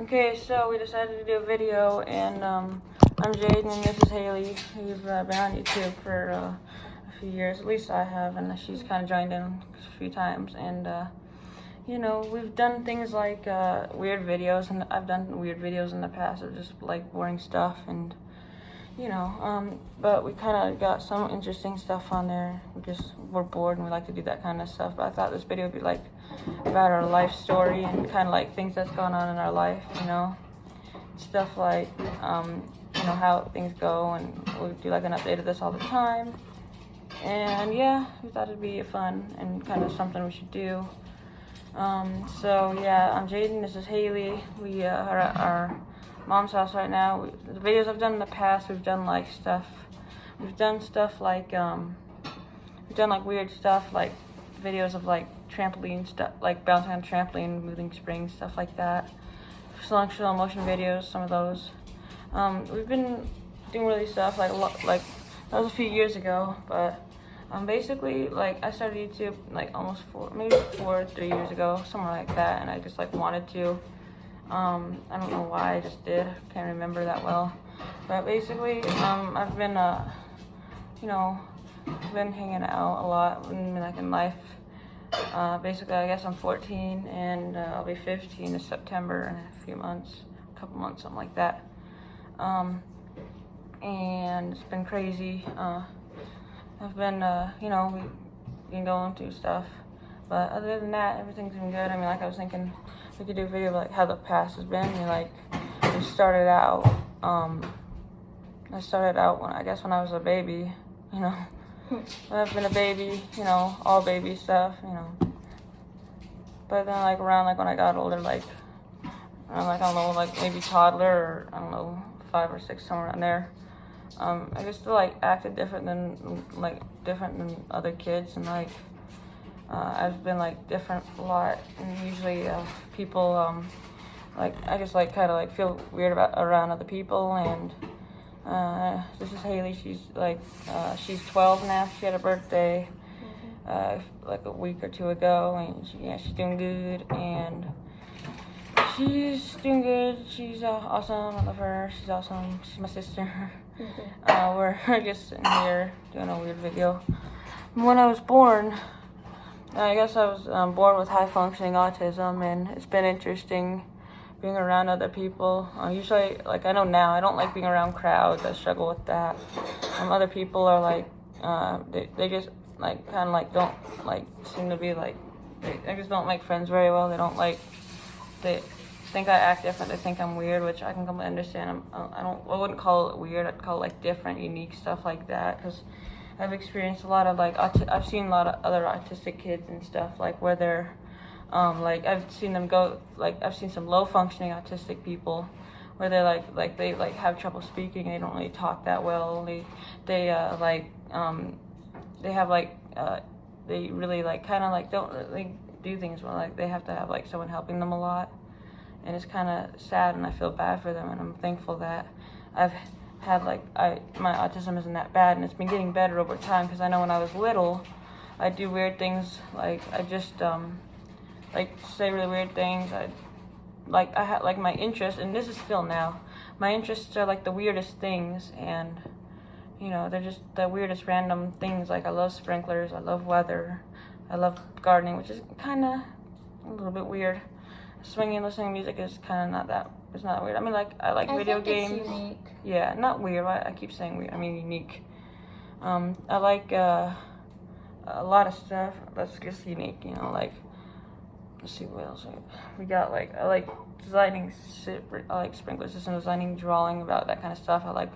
Okay, so we decided to do a video, and I'm Jaden and this is Haley. We've been on YouTube for a few years, at least I have, and she's kind of joined in a few times. And you know, we've done things like weird videos, and I've done weird videos in the past of just like boring stuff, and you know, but we kind of got some interesting stuff on there. We're bored and we like to do that kind of stuff. But I thought this video would be like about our life story and kind of like things that's going on in our life, you know, stuff like, you know, how things go, and we do like an update of this all the time. And yeah, we thought it'd be fun and kind of something we should do. So yeah, I'm Jaden, this is Haley. We are at our mom's house right now. The videos I've done in the past, we've done like stuff. We've done stuff like we've done like weird stuff, like videos of like trampoline stuff, like bouncing on a trampoline, moving springs, stuff like that. Slow motion videos, some of those. We've been doing really stuff like a lot, like that was a few years ago, but basically like I started YouTube like almost 3 years ago, somewhere like that, and I just like wanted to. I don't know why, I just did. Can't remember that well. But basically, I've been, you know, been hanging out a lot like in life. Basically, I guess I'm 14 and I'll be 15 in September in a few months, a couple months, something like that. And it's been crazy. I've been, you know, we've been going through stuff. But other than that, everything's been good. I mean, like I was thinking, we could do a video of like how the past has been. And, like, we started out, I started out when I was a baby, you know. I've been a baby, you know, all baby stuff, you know. But then like around like when I got older, like around like, I don't know, like maybe toddler or I don't know, 5 or 6, somewhere around there. I just like acted different than other kids, and like I've been like different a lot, and usually people like I just like kind of like feel weird around other people. And this is Haley. She's like she's 12 now. She had a birthday like a week or 2 ago, and she's doing good, and she's doing good. She's awesome. I love her. She's awesome. She's my sister. We're just sitting here doing a weird video. When I was born, I guess I was born with high functioning autism, and it's been interesting being around other people. Usually, like I know now, I don't like being around crowds. I struggle with that. Other people are like, they just like kind of like don't like seem to be like, they just don't make friends very well. They don't like, they think I act different. They think I'm weird, which I can completely understand. I wouldn't call it weird. I'd call it like different, unique stuff like that, because I've experienced a lot of like I've seen a lot of other autistic kids and stuff, like where they're like I've seen them go, like I've seen some low functioning autistic people where they're like they like have trouble speaking. They don't really talk that well. They have like they really like kind of like don't really do things well. Like they have to have like someone helping them a lot, and it's kind of sad, and I feel bad for them. And I'm thankful that I've had like my autism isn't that bad, and it's been getting better over time, because I know when I was little I'd do weird things, like I just like say really weird things. I had like my interest, and this is still now, my interests are like the weirdest things, and you know, they're just the weirdest random things. Like I love sprinklers, I love weather, I love gardening, which is kind of a little bit weird. Swinging and listening to music is kind of not that, it's not weird. I mean, like I like video games. It's unique. Yeah, not weird. I keep saying weird. I mean unique. I like a lot of stuff that's just unique. You know, like let's see what else we got. Like I like designing. I like sprinkler system designing, drawing, about that kind of stuff. I like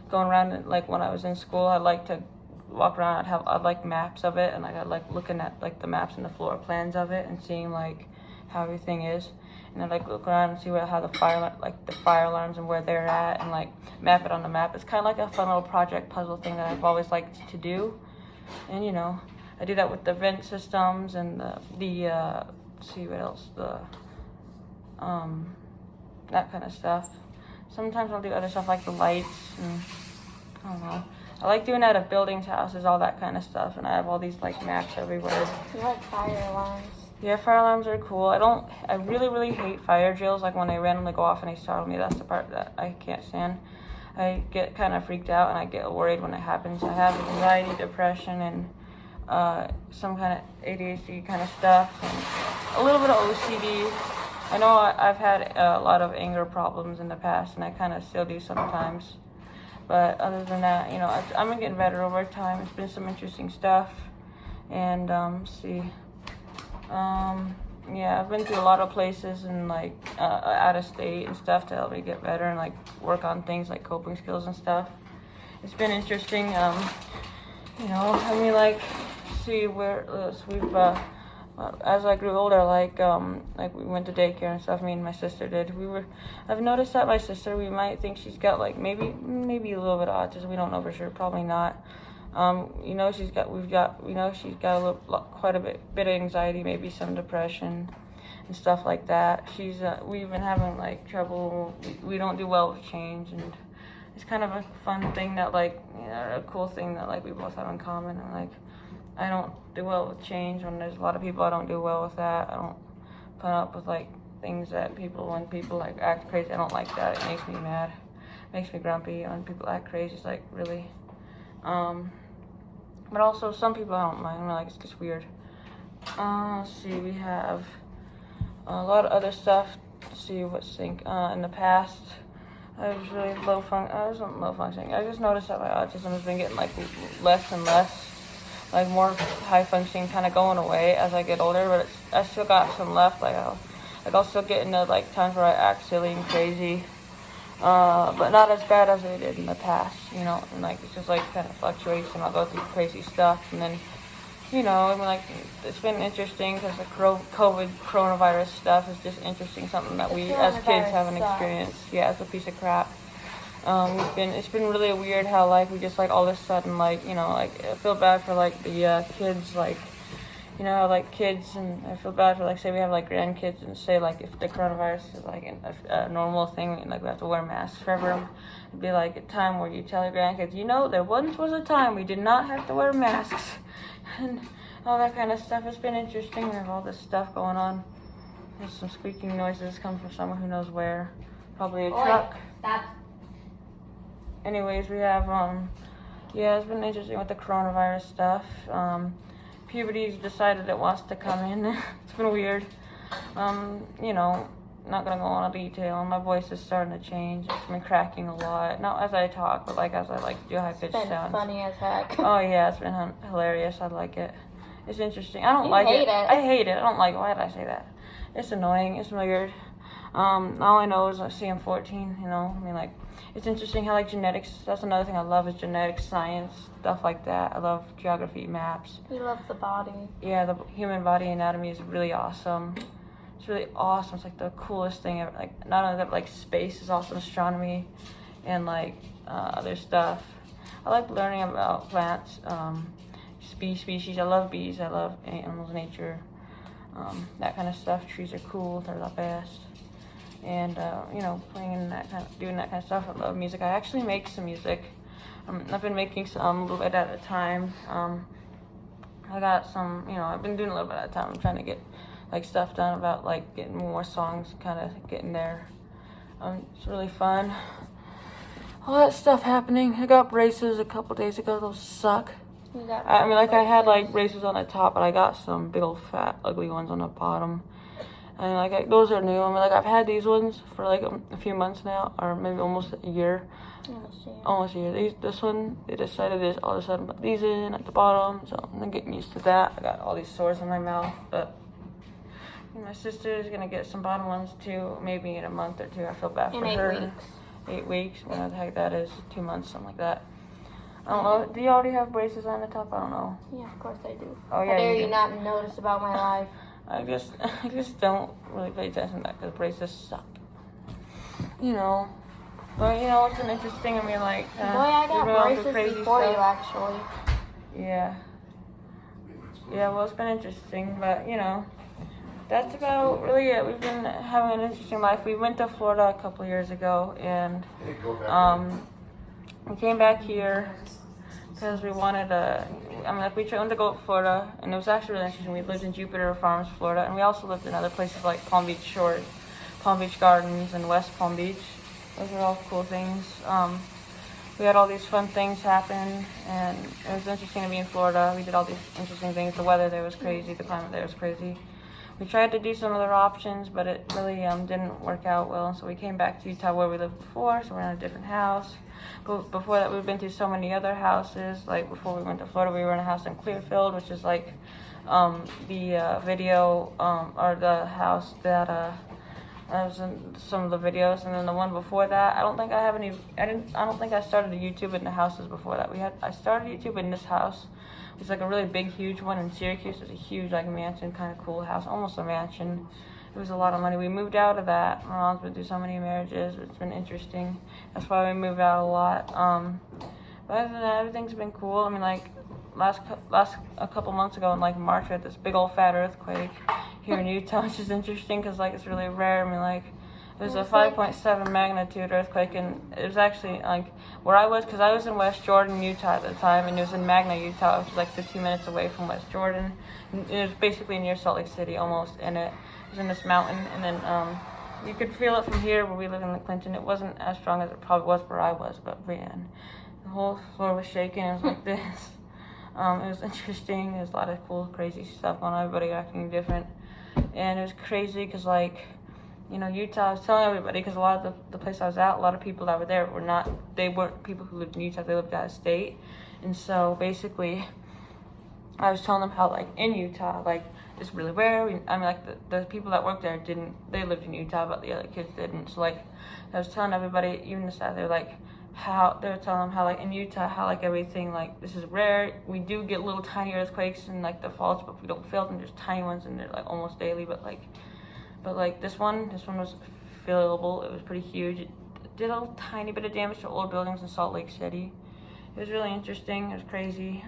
going around and, like when I was in school, I like to walk around. I'd like maps of it, and like I like looking at like the maps and the floor plans of it and seeing like how everything is. And I like look around and see how the fire alarms and where they're at, and like map it on the map. It's kind of like a fun little project puzzle thing that I've always liked to do. And you know, I do that with the vent systems and the see what else, the that kind of stuff. Sometimes I'll do other stuff like the lights, and I don't know. I like doing that of buildings, houses, all that kind of stuff. And I have all these like maps everywhere. You like fire alarms? Yeah, fire alarms are cool. I really hate fire drills. Like when they randomly go off and they startle me, that's the part that I can't stand. I get kind of freaked out and I get worried when it happens. I have anxiety, depression, and some kind of ADHD kind of stuff, and a little bit of OCD. I know I've had a lot of anger problems in the past, and I kind of still do sometimes. But other than that, you know, I'm getting better over time. It's been some interesting stuff, and yeah, I've been to a lot of places and like out of state and stuff to help me get better and like work on things like coping skills and stuff. It's been interesting. You know, I mean, like, see where we've as I grew older, like we went to daycare and stuff. Me and my sister did. I've noticed that my sister, we might think she's got like maybe a little bit of autism. We don't know for sure. Probably not. You know, she's got quite a bit of anxiety, maybe some depression and stuff like that. We've been having like trouble. We don't do well with change, and it's kind of a fun thing that like, you know, a cool thing that like we both have in common. And like, I don't do well with change. When there's a lot of people, I don't do well with that. I don't put up with like things that when people like act crazy. I don't like that. It makes me mad. It makes me grumpy when people act crazy. It's like really. But also some people I don't mind. I mean, like, it's just weird. Let's see, we have a lot of other stuff. Let's see what's in the past. I was really low functioning. I just noticed that my autism has been getting like less and less, like more high functioning, kind of going away as I get older. But I still got some left. I'll still get into like times where I act silly and crazy. But not as bad as I did in the past, you know, and like, it's just like kind of fluctuates, and I'll go through crazy stuff, and then, you know, I mean, like, it's been interesting because the coronavirus stuff is just interesting, something that we as kids haven't experienced. Yeah, it's a piece of crap. It's been really weird how like we just like all of a sudden, like, you know, like I feel bad for like the kids, like, you know, like kids, and I feel bad for like, say we have like grandkids, and say like if the coronavirus is like a normal thing and like we have to wear masks forever, it'd be like a time where you tell your grandkids, you know, there once was a time we did not have to wear masks, and all that kind of stuff. It's been interesting. We have all this stuff going on. There's some squeaking noises coming from somewhere who knows where, probably a truck. Anyways, we have yeah, it's been interesting with the coronavirus stuff. Puberty's decided it wants to come in. It's been weird. You know, not gonna go on a detail. My voice is starting to change. It's been cracking a lot. Not as I talk, but like as I like do high pitched sounds. It's been funny as heck. Oh yeah, it's been hilarious. I like it. It's interesting. I don't like it. I hate it. I don't like it. Why did I say that? It's annoying. It's weird. All I know is I see I'm 14. You know, I mean, like, it's interesting how like genetics. That's another thing I love is genetics, science, stuff like that. I love geography, maps. We love the body. Yeah, the human body anatomy is really awesome. It's really awesome. It's like the coolest thing ever. Like, not only that, but like space is awesome, astronomy, and like other stuff. I like learning about plants, species. I love bees. I love animals, nature, that kind of stuff. Trees are cool. They're the best. And you know, doing that kind of stuff. I love music. I actually make some music. I've been making some a little bit at a time. I got some, you know, I've been doing a little bit at a time. I'm trying to get like stuff done about like getting more songs, kind of getting there. It's really fun. All that stuff happening. I got braces a couple days ago. Those suck. I mean, like, I had like braces on the top, but I got some big old fat ugly ones on the bottom. And like those are new. I mean, like, I've had these ones for like a few months now, or maybe almost a year. Almost a year. This one, they decided to all of a sudden put these in at the bottom, so I'm getting used to that. I got all these sores in my mouth, but my sister is gonna get some bottom ones too, maybe in a month or two. I feel bad for her. 8 weeks. 8 weeks. Whatever the heck that is. 2 months, something like that. I don't know. Do you already have braces on the top? I don't know. Yeah, of course I do. Oh yeah. How dare you not notice about my life? I just don't really pay attention to that because braces suck. You know. But, you know, it's an interesting, I mean, like... Boy, I got braces before you, actually. Yeah. Yeah, well, it's been interesting, but, you know, that's about really it. We've been having an interesting life. We went to Florida a couple years ago, and we came back here because we wanted we wanted to go to Florida, and it was actually really interesting. We lived in Jupiter Farms, Florida, and we also lived in other places like Palm Beach Shores, Palm Beach Gardens, and West Palm Beach. Those are all cool things. We had all these fun things happen, and it was interesting to be in Florida. We did all these interesting things. The weather there was crazy. The climate there was crazy. We tried to do some other options, but it really didn't work out well. So we came back to Utah where we lived before, so we're in a different house. But before that, we've been through so many other houses. Like before we went to Florida, we were in a house in Clearfield, which is like the video or the house that I was in some of the videos, and then the one before that, I don't think I started a YouTube in the houses before that. I started YouTube in this house. It was like a really big, huge one in Syracuse. It was a huge, like, mansion, kind of cool house, almost a mansion. It was a lot of money. We moved out of that. My mom's been through so many marriages. It's been interesting. That's why we moved out a lot. But other than that, everything's been cool. I mean, like, a couple months ago in, like, March, we had this big old fat earthquake here in Utah, which is interesting because, like, it's really rare. I mean, like, it was a 5.7 magnitude earthquake, and it was actually, like, where I was, because I was in West Jordan, Utah at the time, and it was in Magna, Utah, which is, like, 15 minutes away from West Jordan. And it was basically near Salt Lake City, almost, and it was in this mountain, and then you could feel it from here where we live in Clinton. It wasn't as strong as it probably was where I was, but man, the whole floor was shaking. It was like this. It was interesting. There's a lot of cool, crazy stuff going on. Everybody acting different, and it was crazy because, like, you know, Utah, I was telling everybody, because a lot of the place I was at, a lot of people that were there weren't people who lived in Utah, they lived out of state. And so basically, I was telling them how, like, in Utah, like, it's really rare. Like, the people that worked there they lived in Utah, but the other kids didn't. So, like, I was telling everybody, even the staff, they were telling them how, like, in Utah, how, like, everything, like, this is rare. We do get little tiny earthquakes in, like, the falls, but we don't feel them. There's tiny ones, and they're, like, almost daily, but this one was feelable. It was pretty huge. It did a tiny bit of damage to old buildings in Salt Lake City. It was really interesting. It was crazy.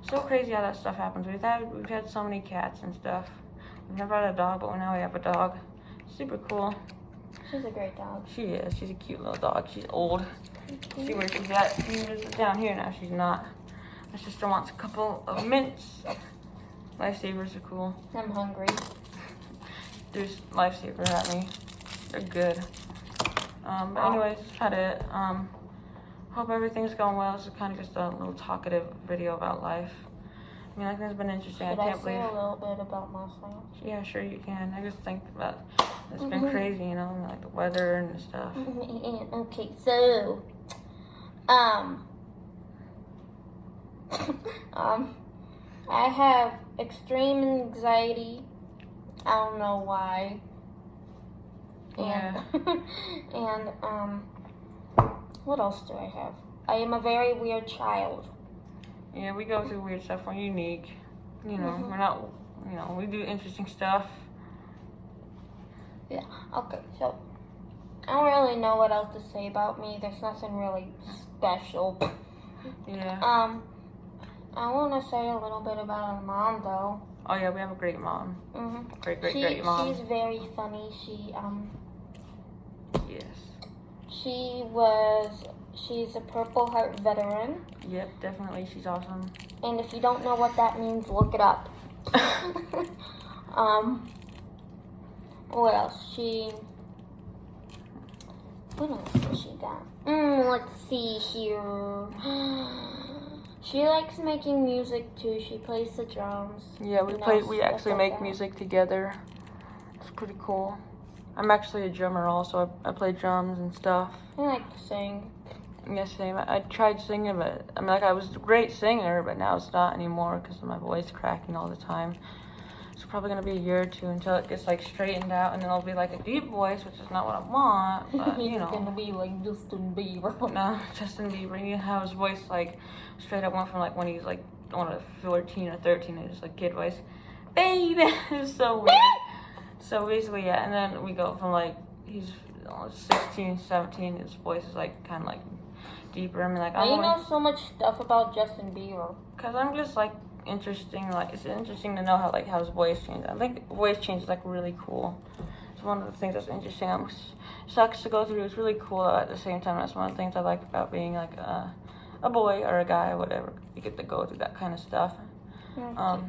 So crazy how that stuff happens. We've had so many cats and stuff. We've never had a dog, but now we have a dog. Super cool. She's a great dog. She is. She's a cute little dog. She's old. See where she's at. She's down here now. She's not. My sister wants a couple of mints. Lifesavers are cool. I'm hungry. There's Lifesaver at me. They're good. But anyways, that's kind of it. Hope everything's going well. This is kind of just a little talkative video about life. I mean, I think it's been interesting. Should I can't believe. Say a little bit about myself? Yeah, sure you can. I just think that it's been crazy, you know, like the weather and stuff. Okay, so, I have extreme anxiety. I don't know why. Yeah. And what else do I have? I am a very weird child. Yeah, we go through weird stuff. We're unique. You know, we're not, you know, we do interesting stuff. Yeah, okay, so I don't really know what else to say about me. There's nothing really special. Yeah. I want to say a little bit about our mom, though. Oh, yeah, we have a great mom. Great mom. She's very funny. Yes. She's a Purple Heart veteran. Yep, definitely. She's awesome. And if you don't know what that means, look it up. What else? What else has she done? Let's see here. She likes making music too. She plays the drums. Yeah, we actually make music together. It's pretty cool. I'm actually a drummer also. I play drums and stuff. I like to sing. Yeah, same. I tried singing, but I mean, like, I was a great singer, but now it's not anymore because of my voice cracking all the time. It's probably gonna be a year or two until it gets, like, straightened out, and then I'll be like a deep voice, which is not what I want. But you know, it's gonna be like Justin Bieber. No, Justin Bieber. You know how his voice, like, straight up went from, like, when he's like, I don't know, 14 or 13, it was like kid voice, baby. It was so weird. So basically, yeah, and then we go from, like, he's 16, 17, his voice is, like, kind of, like, deeper. I mean, like, I know so much stuff about Justin Bieber. Because I'm just, like, interesting, like, it's interesting to know how, like, how his voice changes. I think voice change is, like, really cool. It's one of the things that's interesting. Sucks to go through. It's really cool, though, at the same time. That's one of the things I like about being, like, a boy or a guy or whatever, you get to go through that kind of stuff. Okay.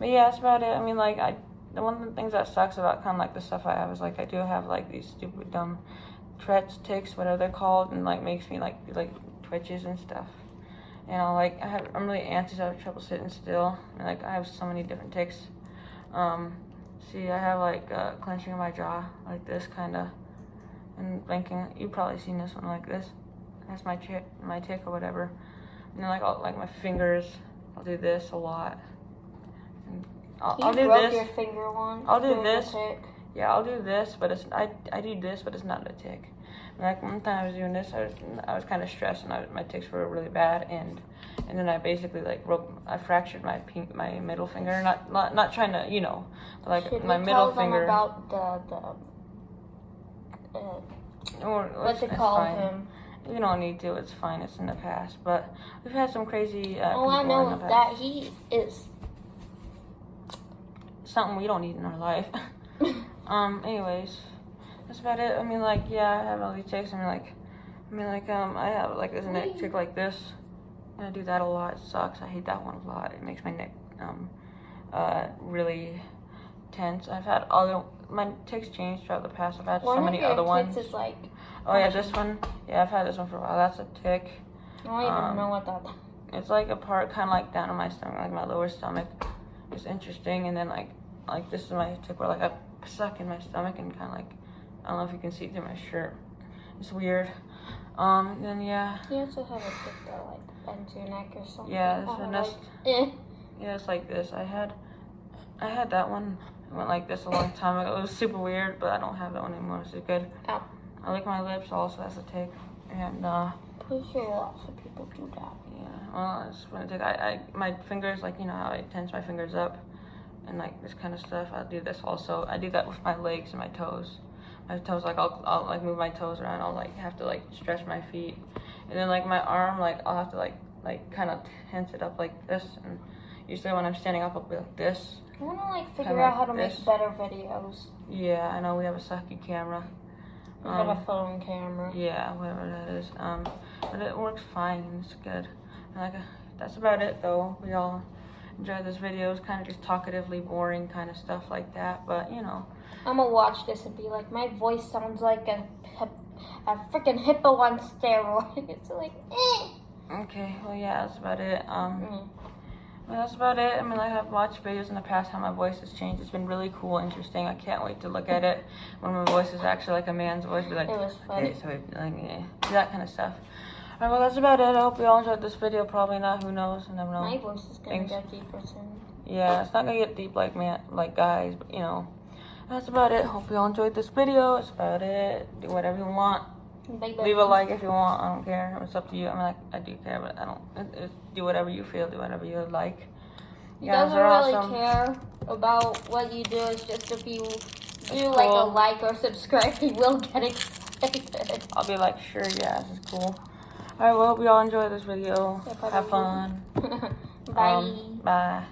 But yeah, that's about it. I mean, like, one of the things that sucks about kind of like the stuff I have is like I do have like these stupid dumb Tourette's tics, whatever they're called, and like makes me like twitches and stuff. You know, like I'm really anxious. I have trouble sitting still, and like I have so many different tics. See, I have like clenching of my jaw, like this kind of, and blinking. You've probably seen this one like this. That's my tick or whatever. And then like my fingers, I'll do this a lot. And I'll do broke this. your finger once. I'll do doing this. a tick. Yeah, I'll do this, but I do this, but it's not a tick. Like one time I was doing this, I was kind of stressed, and my tics were really bad, and then I basically like fractured my middle finger. Not trying to, you know, but like Should my we middle tell them finger. about what to It's call fine. him? You don't need to. It's fine. It's in the past, but we've had some crazy. All I people in know the is past. that he is. Something we don't need in our life. Anyways, that's about it. I mean, like, yeah, I have all these tics. I have like this neck tick like this. And I do that a lot. It sucks. I hate that one a lot. It makes my neck really tense. I've had my tics changed throughout the past. I've had so many other ones. Is like, Oh yeah, this one. Yeah, I've had this one for a while. That's a tick. I don't even know what that. It's like a part kind of like down in my stomach, like my lower stomach. It's interesting, and then like this is my tick where like I suck in my stomach and kind of like, I don't know if you can see through my shirt. It's weird. And then yeah. You also have a tick that like bends your neck or something. Yeah, I don't that's like, yeah, it's like this. I had that one. It went like this a long time ago. It was super weird, but I don't have that one anymore. It's good. Ow. I lick my lips also. That's a tick. And Pretty sure lots of people do that. yeah, well, it's when I take my fingers, like, you know how I tense my fingers up and like this kind of stuff. I do this also. I do that with my legs and my toes. My toes, like I'll like move my toes around. I'll like have to like stretch my feet, and then like my arm, like I'll have to like kind of tense it up like this. And usually when I'm standing up, I'll be like this. I want to like figure Kinda out how like to this. make better videos. Yeah, I know we have a sucky camera. We have a phone camera. Yeah, whatever that is. But it works fine. It's good. And like, that's about it, though. We all enjoyed this video. It's kind of just talkatively boring kind of stuff like that. But you know, I'm gonna watch this and be like, my voice sounds like a freaking hippo on steroids. It's like, okay. Well, yeah, that's about it. Well, that's about it. I mean, like, I've watched videos in the past how my voice has changed. It's been really cool, interesting. I can't wait to look at it when my voice is actually like a man's voice. Be like, It was fun. hey, so like, yeah, that kind of stuff. Alright, well, that's about it. I hope you all enjoyed this video. Probably not. Who knows? I never know. My voice is gonna Thanks. get deeper soon. Yeah, it's not gonna get deep like guys, but you know, that's about it. Hope you all enjoyed this video. That's about it. Do whatever you want. Bye-bye. Leave a like if you want. I don't care. It's up to you. I mean, like, I do care, but I don't. Do whatever you feel. Do whatever you like. He You guys doesn't are really awesome. care about what you do. It's just if you do cool. like a like or subscribe, he will get excited. I'll be like, sure, yeah, this is cool. Alright, well, hope you all enjoy this video. Yeah, Have fun. Bye. Bye.